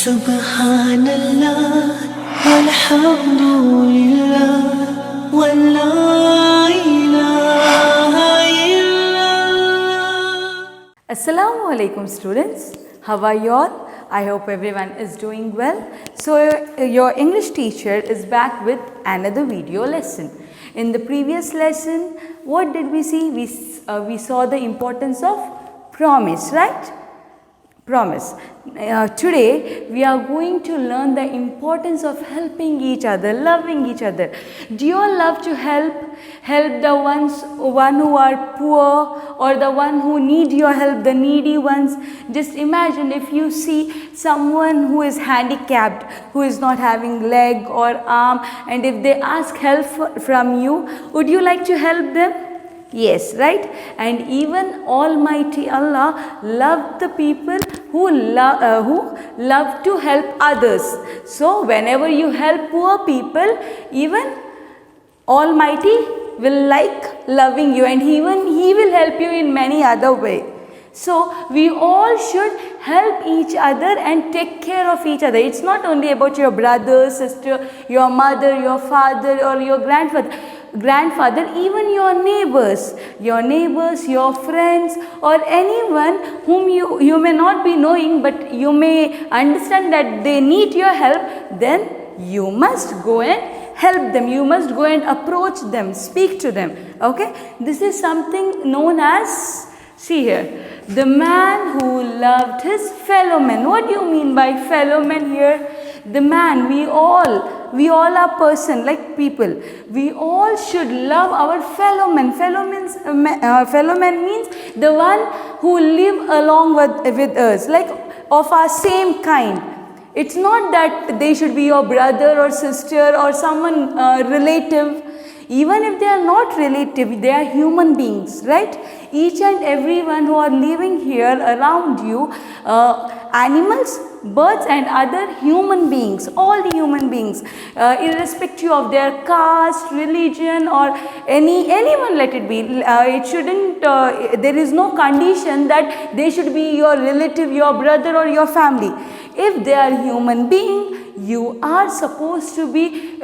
Subhanallah, walhamdulillah, wa la ilaha illallah. Assalamu alaikum students. How are you all? I hope everyone is doing well. So your English teacher is back with another video lesson. In the previous lesson, what did we see? We saw the importance of promise, right? Promise. Today we are going to learn the importance of helping each other, loving each other. Do you all love to help the one who are poor, or the one who need your help, the needy ones? Just imagine if you see someone who is handicapped, who is not having leg or arm, and if they ask help from you, would you like to help them? Yes, right? And even Almighty Allah loved the people who love to help others. So whenever you help poor people, even Almighty will like loving you, and He will help you in many other way. So we all should help each other and take care of each other. It's not only about your brother, sister, your mother, your father, or your grandfather, even your neighbors, your friends, or anyone whom you may not be knowing, but you may understand that they need your help. Then you must go and help them. You must go and approach them, speak to them. Okay, this is something known as, see here, the man who loved his fellow men. What do you mean by fellow men here? The man, we all are person, like people. We all should love our fellow men. Fellow men means the one who live along with us, like of our same kind. It's not that they should be your brother or sister or someone relative. Even if they are not relative, they are human beings, right? Each and everyone who are living here around you, animals, birds, and other human beings, all the human beings, irrespective of their caste, religion, or anyone, let it be. It shouldn't, there is no condition that they should be your relative, your brother, or your family. If they are human being, you are supposed to be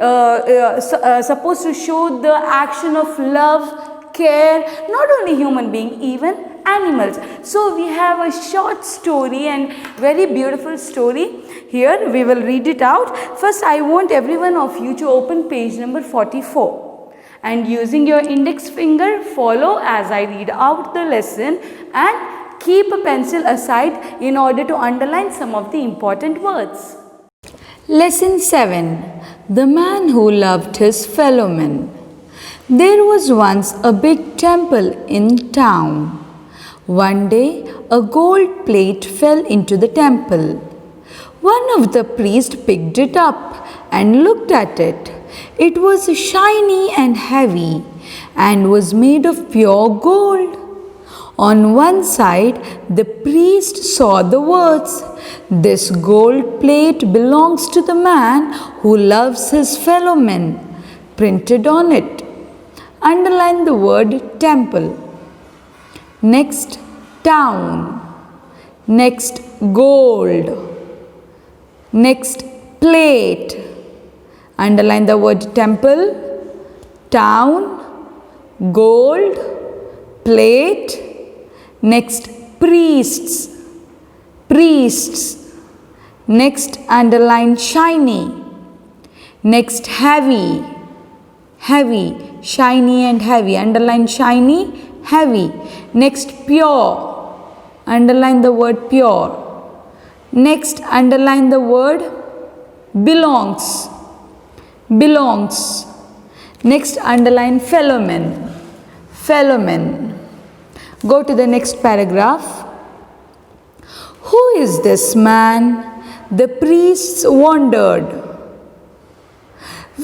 supposed to show the action of love, care, not only human being, even animals. So we have a short story and very beautiful story here. We will read it out. First, I want every one of you to open page number 44, and using your index finger, follow as I read out the lesson, and keep a pencil aside in order to underline some of the important words. Lesson 7. The man who loved his fellow men. There was once a big temple in town. One day, a gold plate fell into the temple. One of the priests picked it up and looked at it. It was shiny and heavy and was made of pure gold. On one side, the priest saw the words, "This gold plate belongs to the man who loves his fellow men," printed on it. Underline the word temple. Next, town. Next, gold. Next, plate. Underline the word temple, town, gold, plate. Next, priests. Next, underline shiny. Next, heavy. Shiny and heavy. Underline shiny, heavy. Next, pure. Underline the word pure. Next, underline the word belongs. Next, underline fellowmen. Go to the next paragraph. Who is this man? The priests wondered.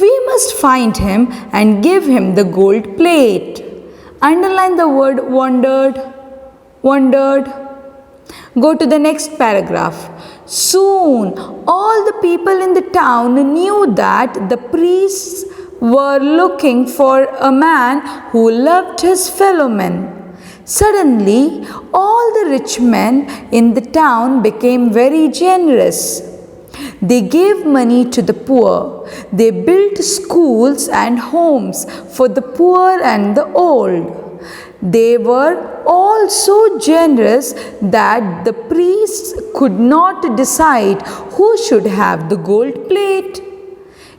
We must find him and give him the gold plate. Underline the word wondered. Go to the next paragraph. Soon, all the people in the town knew that the priests were looking for a man who loved his fellow men. Suddenly, all the rich men in the town became very generous. They gave money to the poor. They built schools and homes for the poor and the old. They were all so generous that the priests could not decide who should have the gold plate.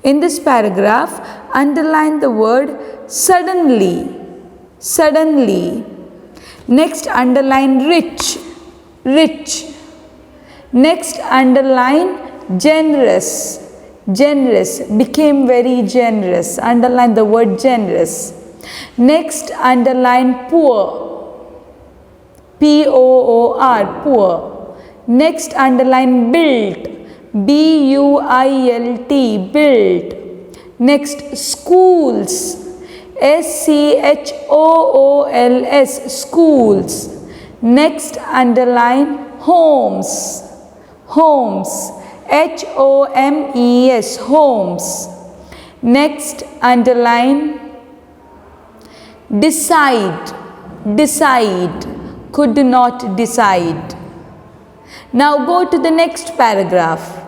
In this paragraph, underline the word suddenly. Suddenly. Next, underline rich. Rich. Next, underline generous. Generous. Became very generous. Underline the word generous. Next, underline poor. P-O-O-R. Poor. Next, underline built. B-U-I-L-T. Built. Next, schools. S-C-H-O-O-L-S. Schools. Next, underline homes. Homes. H-O-M-E-S. Homes. Next, underline decide. Decide. Could not decide. Now go to the next paragraph.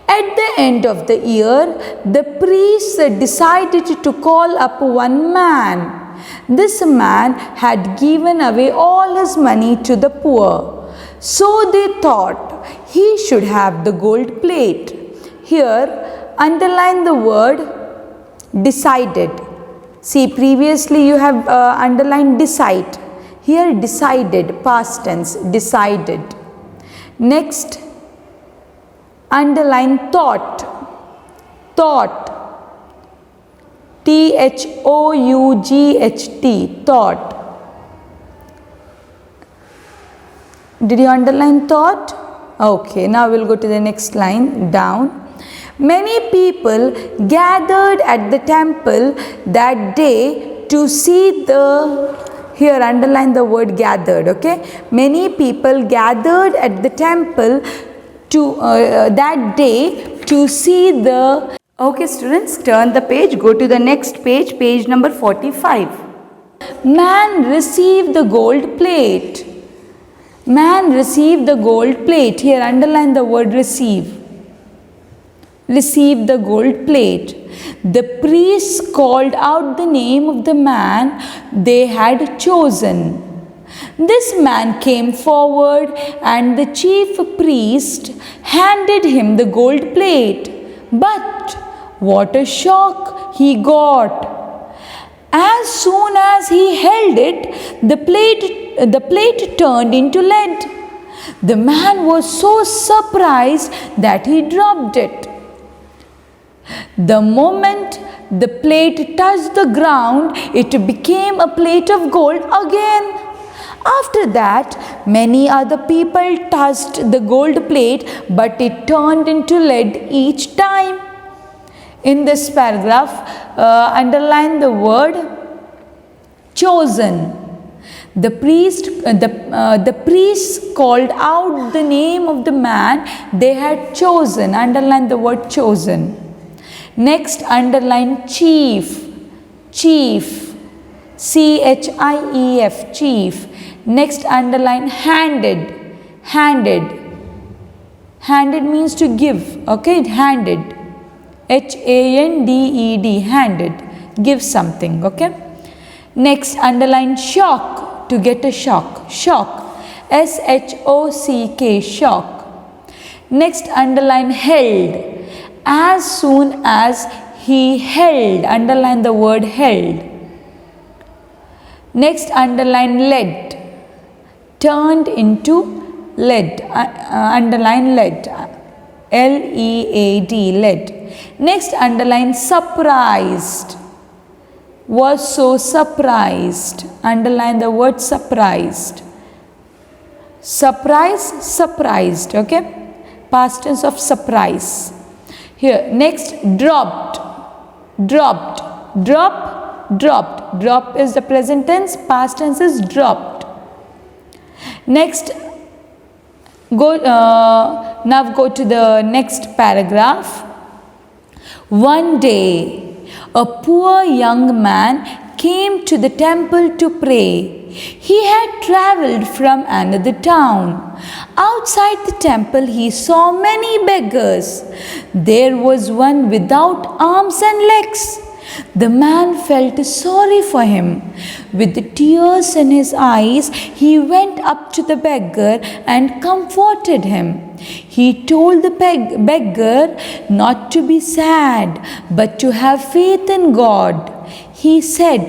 At the end of the year, the priests decided to call up one man. This man had given away all his money to the poor. So they thought he should have the gold plate. Here, underline the word decided. See, previously you have underlined decide. Here, decided, past tense, decided. Next, underline thought. Thought. T-H-O-U-G-H-T. Thought. Did you underline thought? Okay, now we'll go to the next line down. Many people gathered at the temple that day to see the, here underline the word gathered, okay. Many people gathered at the temple to that day to see the, okay students, turn the page, go to the next page, page number 45. Man received the gold plate. Man received the gold plate. Here underline the word receive. Receive the gold plate. The priests called out the name of the man they had chosen. This man came forward and the chief priest handed him the gold plate. But what a shock he got! As soon as he held it, the plate turned into lead. The man was so surprised that he dropped it. The moment the plate touched the ground, it became a plate of gold again. After that, many other people touched the gold plate, but it turned into lead each time. In this paragraph, underline the word chosen. The priests called out the name of the man they had chosen. Underline the word chosen. Next, underline chief. Chief. C-H-I-E-F. Chief. Next, underline handed. Handed. Handed means to give. Okay, handed. H-A-N-D-E-D. Handed. Give something. Okay. Next, underline shock. To get a shock. Shock. S-H-O-C-K. Shock. Next, underline held. As soon as he held. Underline the word held. Next, underline lead. Turned into lead. Underline lead. L-E-A-D. Lead. Next, underline surprised. Was so surprised. Underline the word surprised. Surprise, surprised. Okay. Past tense of surprise. Here, next, dropped. Dropped. Drop, dropped. Drop is the present tense. Past tense is dropped. Next, now go to the next paragraph. One day, a poor young man came to the temple to pray. He had travelled from another town. Outside the temple he saw many beggars. There was one without arms and legs. The man felt sorry for him. With the tears in his eyes, he went up to the beggar and comforted him. He told the beggar not to be sad, but to have faith in God. He said,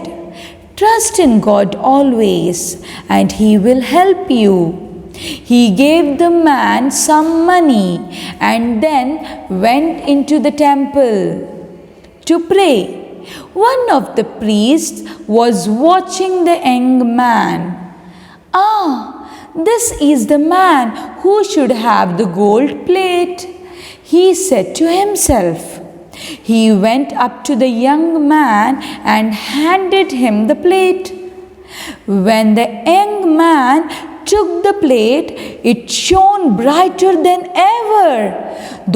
"Trust in God always, and He will help you." He gave the man some money and then went into the temple to pray. One of the priests was watching the young man. "Ah, this is the man who should have the gold plate," he said to himself. He went up to the young man and handed him the plate. When the young man took the plate, it shone brighter than ever.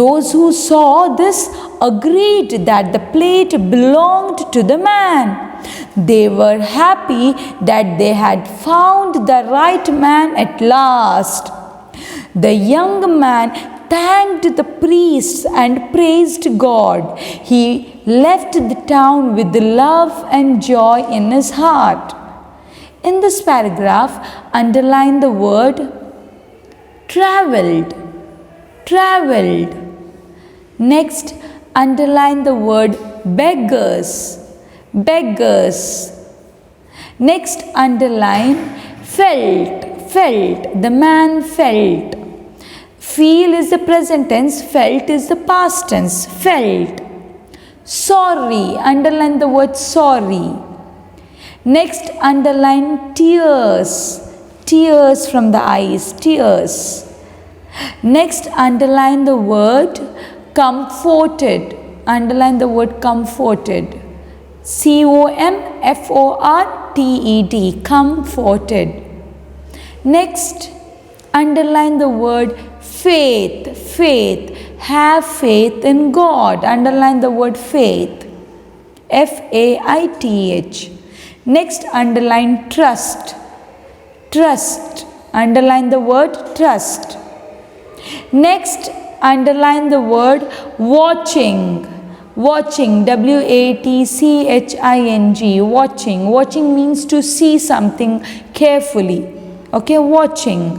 Those who saw this agreed that the plate belonged to the man. They were happy that they had found the right man at last. The young man thanked the priests and praised God. He left the town with love and joy in his heart. In this paragraph, underline the word travelled. Travelled. Next, underline the word beggars. Beggars. Next, underline felt. Felt. The man felt. Feel is the present tense, felt is the past tense. Felt. Sorry. Underline the word sorry. Next, underline tears. Tears from the eyes. Tears. Next, underline the word comforted. Underline the word comforted. COMFORTED. Comforted. Next, underline the word faith. Faith. Have faith in God. Underline the word faith. FAITH. Next, underline trust. Trust. Underline the word trust. Next, underline the word watching. Watching. WATCHING. Watching. Watching means to see something carefully. Okay, watching.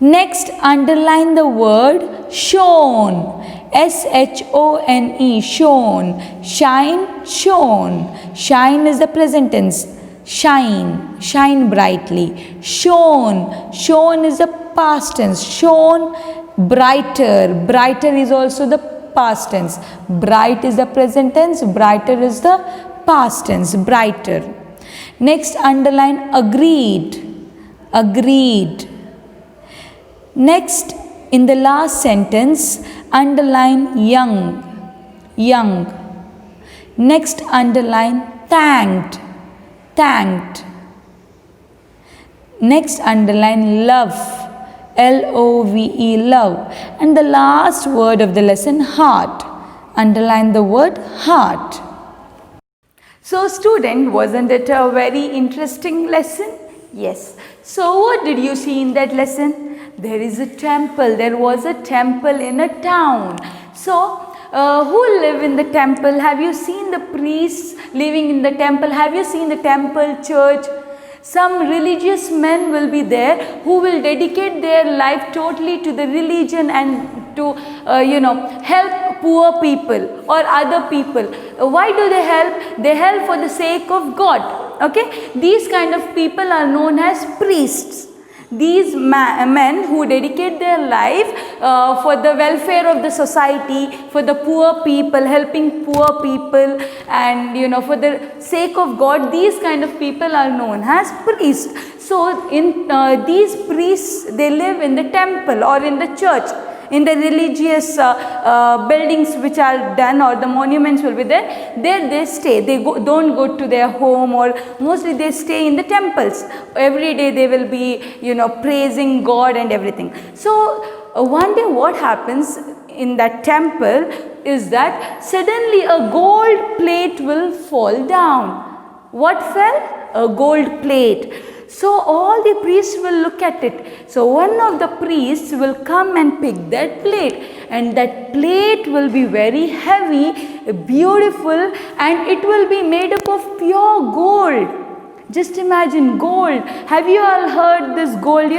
Next, underline the word shone. SHONE. Shone. Shine. Shone. Shine is the present tense. Shine. Shine brightly. Shone. Shone is the past tense. Shone brighter. Brighter is also the past tense. Bright is the present tense. Brighter is the past tense. Brighter. Next, underline agreed. Agreed. Next, in the last sentence, underline young. Young. Next, underline thanked. Thanked. Next, underline love. LOVE. Love. And the last word of the lesson, heart. Underline the word heart. So student, wasn't it a very interesting lesson? Yes. So what did you see in that lesson? There is a temple. There was a temple in a town. So who live in the temple? Have you seen the priests living in the temple? Have you seen the temple church? Some religious men will be there who will dedicate their life totally to the religion and to help poor people or other people. Why do they help? They help for the sake of God. Okay, these kind of people are known as priests. These men who dedicate their life for the welfare of the society, for the poor people, helping poor people, and for the sake of God, these kind of people are known as priests. So in these priests, they live in the temple or in the church, in the religious buildings which are done, or the monuments will be there. There they stay. They don't go to their home, or mostly they stay in the temples. Every day they will be praising God and everything. So one day what happens in that temple is that suddenly a gold plate will fall down. What fell? A gold plate. So all the priests will look at it. So one of the priests will come and pick that plate, and that plate will be very heavy, beautiful, and it will be made up of pure gold. Just imagine gold. Have you all heard this gold?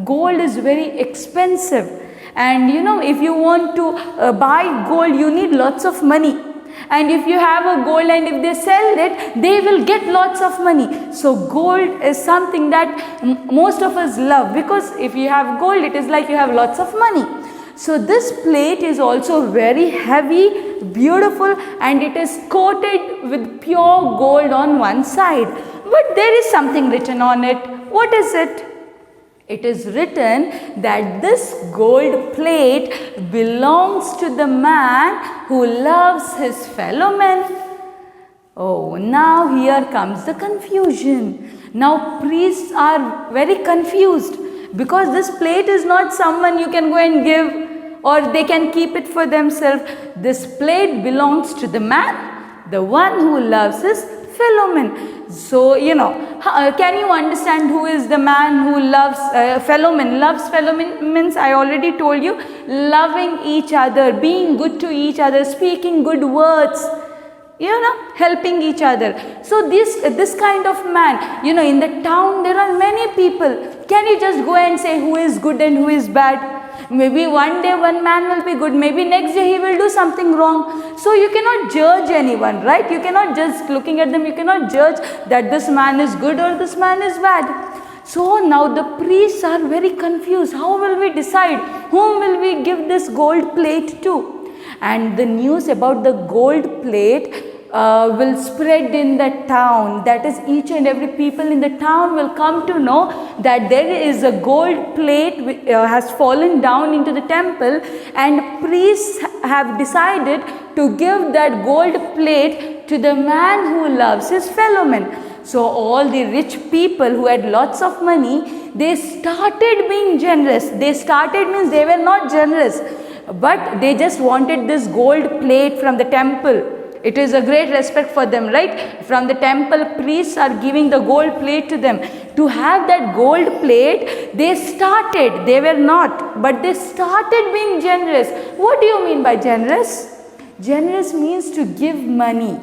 Gold is very expensive, and if you want to buy gold, you need lots of money. And if you have a gold and if they sell it, they will get lots of money. So gold is something that most of us love, because if you have gold, it is like you have lots of money. So this plate is also very heavy, beautiful, and it is coated with pure gold on one side. But there is something written on it. What is it? It is written that this gold plate belongs to the man who loves his fellow men. Oh, now here comes the confusion. Now priests are very confused, because this plate is not someone you can go and give, or they can keep it for themselves. This plate belongs to the man, the one who loves his fellow men. So, can you understand who is the man who loves fellow men? Loves fellow men means, I already told you, loving each other, being good to each other, speaking good words, helping each other. So this kind of man, in the town there are many people. Can you just go and say who is good and who is bad? Maybe one day one man will be good, maybe next day he will do something wrong. So you cannot judge anyone, right? You cannot just looking at them, you cannot judge that this man is good or this man is bad. So now the priests are very confused. How will we decide? Whom will we give this gold plate to? And the news about the gold plate will spread in the town. That is, each and every people in the town will come to know that there is a gold plate which has fallen down into the temple, and priests have decided to give that gold plate to the man who loves his fellow men. So all the rich people who had lots of money, they started being generous. They started means they were not generous, but they just wanted this gold plate from the temple. It is a great respect for them, right? From the temple, priests are giving the gold plate to them. To have that gold plate, they were not, but they started being generous. What do you mean by generous? Generous means to give money,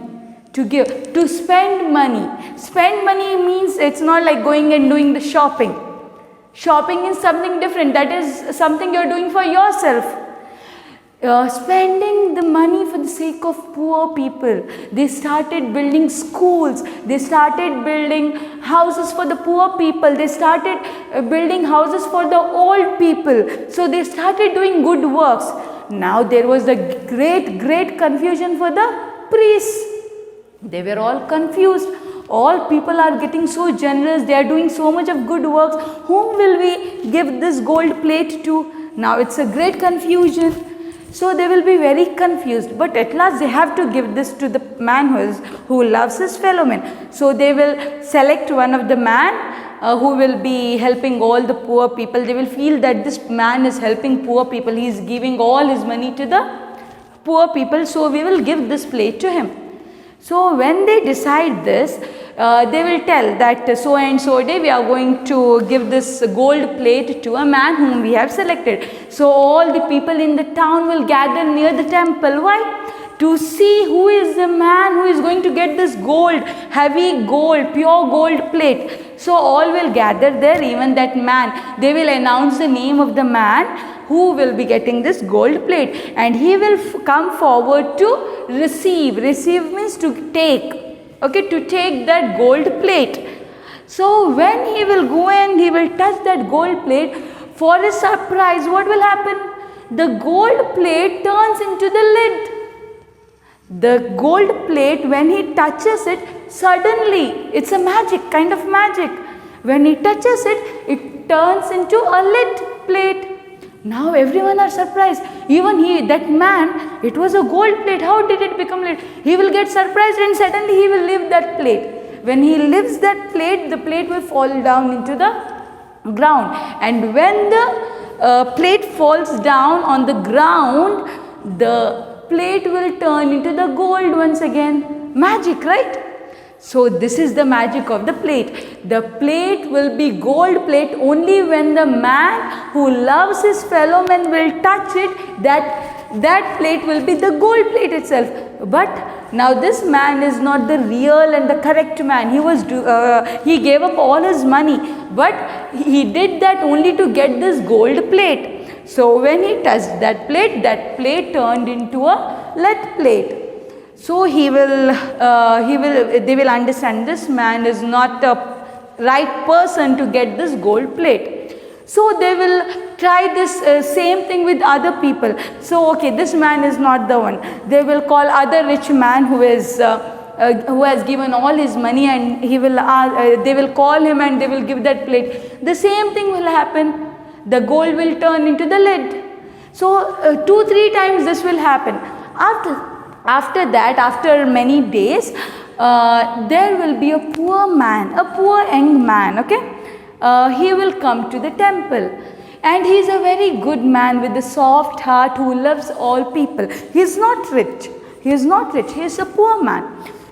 to spend money. Spend money means it's not like going and doing the shopping. Shopping is something different. That is something you're doing for yourself. Spending the money for the sake of poor people. They started building schools. They started building houses for the poor people. They started building houses for the old people. So they started doing good works. Now there was the great confusion for the priests. They were all confused. All people are getting so generous. They are doing so much of good works. Whom will we give this gold plate to? Now it's a great confusion. So they will be very confused, but at last they have to give this to the man who loves his fellow men. So they will select one of the man who will be helping all the poor people. They will feel that this man is helping poor people. He is giving all his money to the poor people. So we will give this plate to him. So when they decide this, they will tell that so and so day we are going to give this gold plate to a man whom we have selected. So all the people in the town will gather near the temple. Why? To see who is the man who is going to get this gold, heavy gold, pure gold plate. So all will gather there, even that man. They will announce the name of the man who will be getting this gold plate, and he will come forward to receive. Receive means to take. Okay, to take that gold plate. So when he will go and he will touch that gold plate, for his surprise, what will happen? The gold plate turns into the lid. The gold plate, when he touches it, suddenly, it's a magic, kind of magic. When he touches it, it turns into a lid plate. Now everyone are surprised. Even that man, it was a gold plate. How did it become lid? He will get surprised and suddenly he will leave that plate. When he leaves that plate, the plate will fall down into the ground. And when the plate falls down on the ground, the plate will turn into the gold once again. Magic, right? So this is the magic of the plate. The plate will be gold plate only when the man who loves his fellow man will touch it, that plate will be the gold plate itself. But now this man is not the real and the correct man. He gave up all his money, but he did that only to get this gold plate. So when he touched that plate turned into a lead plate. So they will understand this man is not a right person to get this gold plate. So they will try this same thing with other people. So okay, this man is not the one. They will call other rich man who has given all his money, and they will call him and they will give that plate. The same thing will happen. The gold will turn into the lead. So 2-3 times this will happen. After that, after many days, there will be a poor young man, okay? He will come to the temple, and he is a very good man with a soft heart who loves all people. He is not rich, he is a poor man.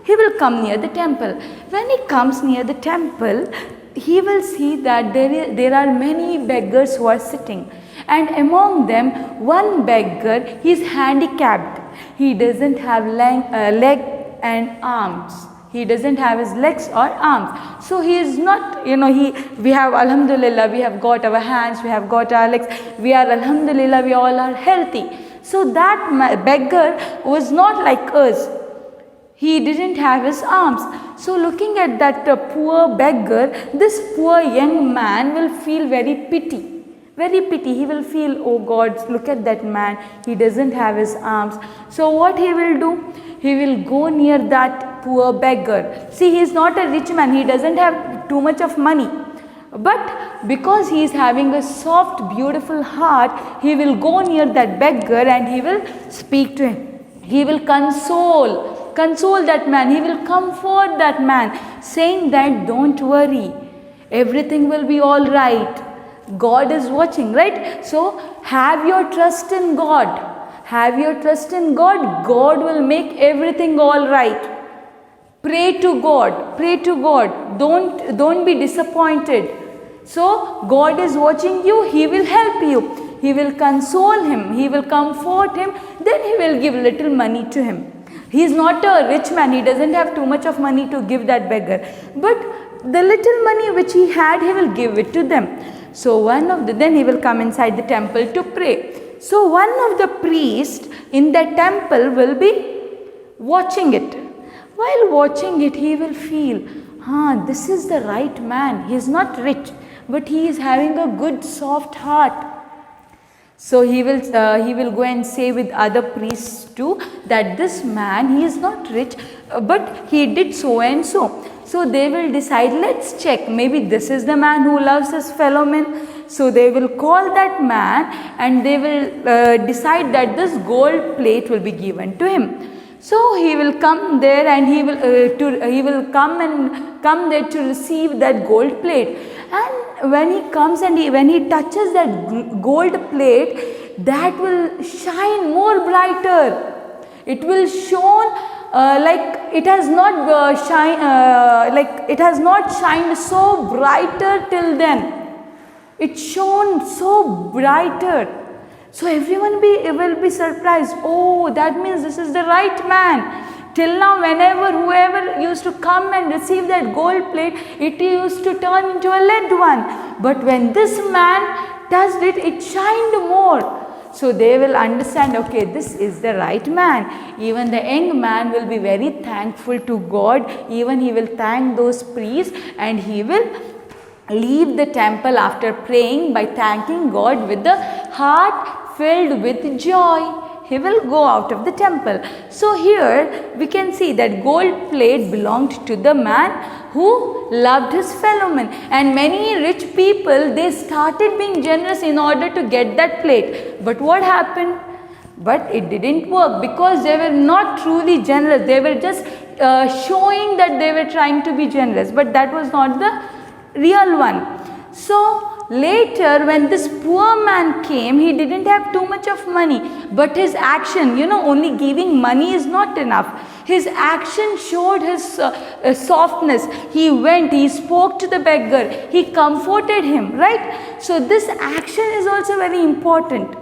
He will come near the temple. When he comes near the temple, he will see that there are many beggars who are sitting, and among them one beggar, he is handicapped. He doesn't have leg and arms. He doesn't have his legs or arms. So he is not, we have alhamdulillah, we have got our hands, we have got our legs. We are alhamdulillah, we all are healthy. So that beggar was not like us. He didn't have his arms. So looking at that poor beggar, this poor young man will feel very pity. He will feel, oh God, look at that man, he doesn't have his arms. So what he will do? He will go near that poor beggar. See, he is not a rich man, he doesn't have too much of money. But because he is having a soft, beautiful heart, he will go near that beggar and he will speak to him. He will console that man, he will comfort that man, saying that don't worry, everything will be all right. God is watching, right? So have your trust in God. Have your trust in God. God will make everything all right. Pray to God. Pray to God. Don't be disappointed. So God is watching you. He will help you. He will console him. He will comfort him. Then he will give little money to him. He is not a rich man. He doesn't have too much of money to give that beggar. But the little money which he had, he will give it to them. So then he will come inside the temple to pray. So one of the priests in the temple will be watching it. While watching it, he will feel, this is the right man. He is not rich, but he is having a good soft heart. So he will go and say with other priests too that this man, he is not rich, but he did so and so. So they will decide, let's check, maybe this is the man who loves his fellow men. So they will call that man and they will decide that this gold plate will be given to him. So he will come there and he will come there to receive that gold plate. And when he comes and when he touches that gold plate, that will shine more brighter. It will shone like it has not shined so brighter till then. It shone so brighter. So everyone will be surprised. Oh, that means this is the right man. Till now, whoever used to come and receive that gold plate, it used to turn into a lead one. But when this man touched it, it shined more. So they will understand, okay, this is the right man. Even the young man will be very thankful to God. Even he will thank those priests and he will leave the temple after praying by thanking God with the heart filled with joy. He will go out of the temple. So here we can see that gold plate belonged to the man who loved his fellow men. And many rich people, they started being generous in order to get that plate. But what happened? But it didn't work because they were not truly generous. They were just showing that they were trying to be generous. But that was not the real one. So later when this poor man came, he didn't have too much of money, but his action, only giving money is not enough. His action showed his softness. He went, he spoke to the beggar, he comforted him, right? So this action is also very important.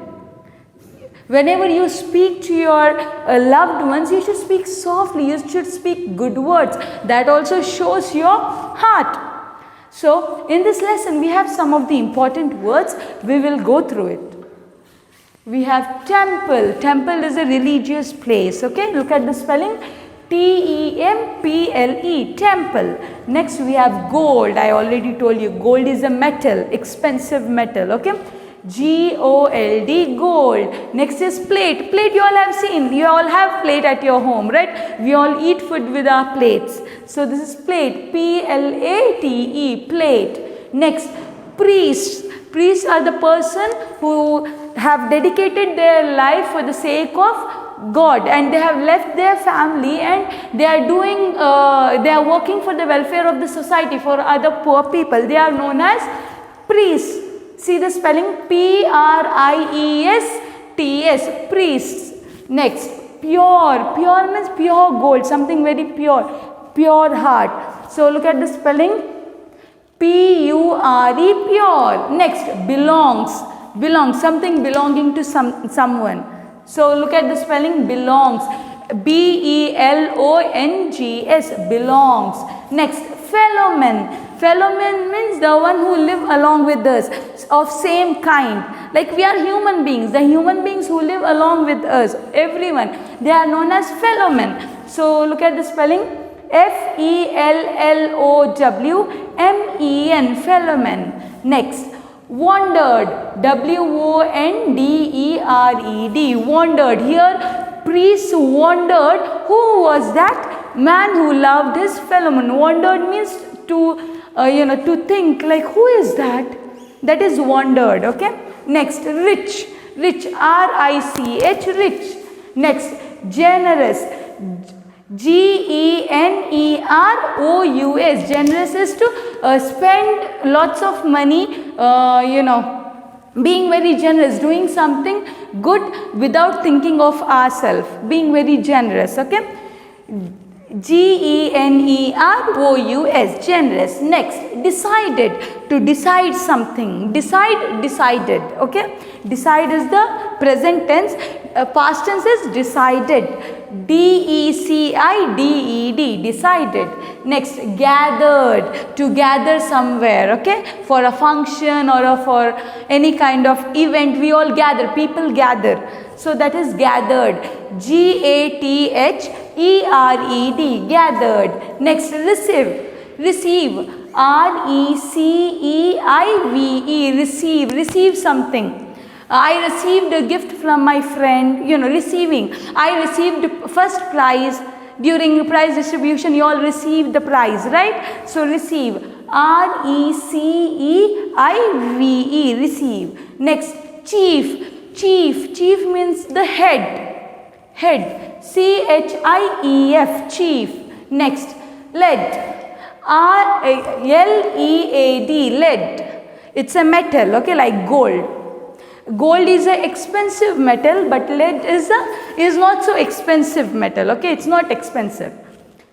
Whenever you speak to your loved ones, you should speak softly, you should speak good words. That also shows your heart. So in this lesson we have some of the important words. We will go through it. We have temple. Temple is a religious place. Okay, look at the spelling. Temple, temple. Next we have gold. I already told you gold is a metal, expensive metal. Okay, Gold, gold. Next is plate. Plate you all have seen. You all have plate at your home, right? We all eat food with our plates. So this is plate. Plate, plate. Next, priests. Priests are the person who have dedicated their life for the sake of God, and they have left their family and they are doing, they are working for the welfare of the society, for other poor people. They are known as priests. See the spelling, P-R-I-E-S-T-S, priests. Next, pure. Pure means pure gold, something very pure, pure heart. So look at the spelling, P-U-R-E, pure. Next, belongs. Belongs, something belonging to someone. So look at the spelling, belongs. B-E-L-O-N-G-S, belongs. Next, fellowmen. Fellowmen means the one who live along with us, of same kind. Like we are human beings, the human beings who live along with us, everyone, they are known as fellowmen. So look at the spelling, F-E-L-L-O-W-M-E-N, fellowmen. Next, wandered, W-O-N-D-E-R-E-D, wandered. Here priests wandered. Who was that? Man who loved his fellowman. Wandered means to to think, like who is that? That is wandered. Okay. Next, rich. Rich, R-I-C-H, rich. Next, generous, G-E-N-E-R-O-U-S, generous is to spend lots of money, being very generous, doing something good without thinking of ourselves, being very generous. Okay, G-E-N-E-R-O-U-S, generous. Next, decided, to decide something. Decided. Okay, decide is the present tense, past tense is decided. D-E-C-I-D-E-D, decided. Next, gathered, to gather somewhere. Okay, for a function or for any kind of event, we all gather, people gather. So that is gathered. G-A-T-H-E-R-E-D, gathered. Next, receive, R-E-C-E-I-V-E, receive something. I received a gift from my friend, receiving. I received first prize. During prize distribution, you all received the prize, right? So receive, R-E-C-E-I-V-E, receive. Next, chief means the head, C-H-I-E-F, chief. Next, lead, R-L-E-A-D, lead. It's a metal, okay, like gold. Gold is an expensive metal, but lead is not so expensive metal. Okay, it's not expensive.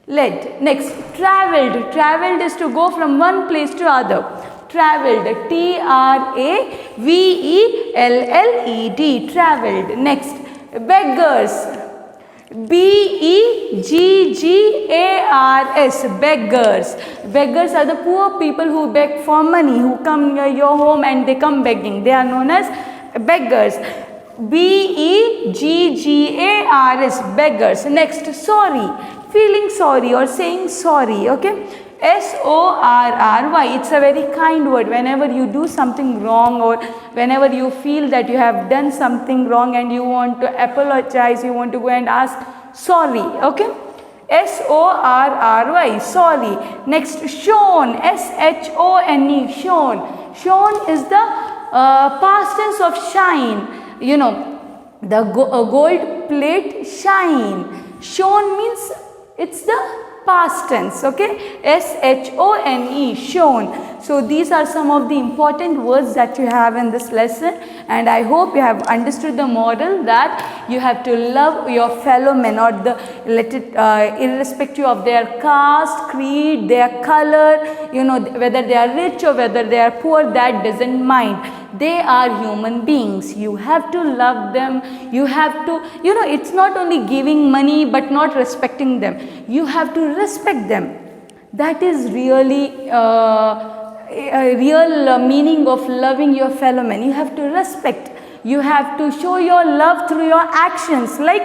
Lead. Next, traveled. Traveled is to go from one place to other. Traveled. T-R-A-V-E-L-L-E-D. Traveled. Next, beggars. B-E-G-G-A-R-S, beggars. Beggars are the poor people who beg for money, who come near your home and they come begging. They are known as beggars. B-E-G-G-A-R-S, beggars. Next, sorry, feeling sorry or saying sorry. Okay, S-O-R-R-Y, it's a very kind word. Whenever you do something wrong or whenever you feel that you have done something wrong and you want to apologize, you want to go and ask sorry. Okay, S-O-R-R-Y, sorry. Next, shone, S-H-O-N-E, shone. Shone is the past tense of shine. The gold plate shine. Shone means it's the past tense. Okay, S-H-O-N-E, shone. So these are some of the important words that you have in this lesson, and I hope you have understood the model that you have to love your fellow men, or irrespective of their caste, creed, their color, whether they are rich or whether they are poor, that doesn't mind. They are human beings. You have to love them. You have to, it's not only giving money but not respecting them. You have to respect them. That is really a real meaning of loving your fellow men. You have to respect. You have to show your love through your actions. Like,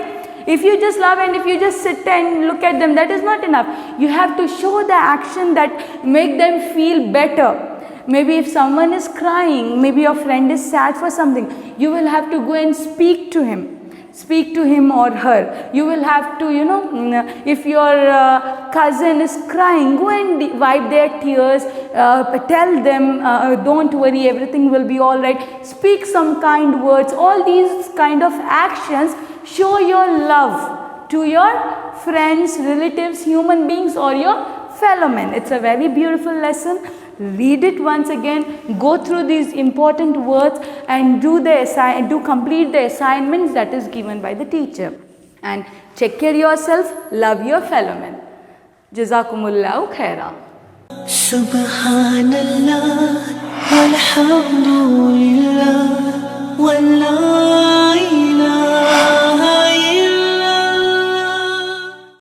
if you just love and if you just sit and look at them, that is not enough. You have to show the action that make them feel better. Maybe if someone is crying, maybe your friend is sad for something, you will have to go and speak to him or her. You will have to, if your cousin is crying, go and wipe their tears, tell them, don't worry, everything will be all right. Speak some kind words. All these kind of actions show your love to your friends, relatives, human beings, or your fellow men. It's a very beautiful lesson. Read it once again, go through these important words, and complete the assignments that is given by the teacher. And take care yourself, love your fellow men. Jazakumullahu khaira. Subhanallah, walhamdulillah, wallah.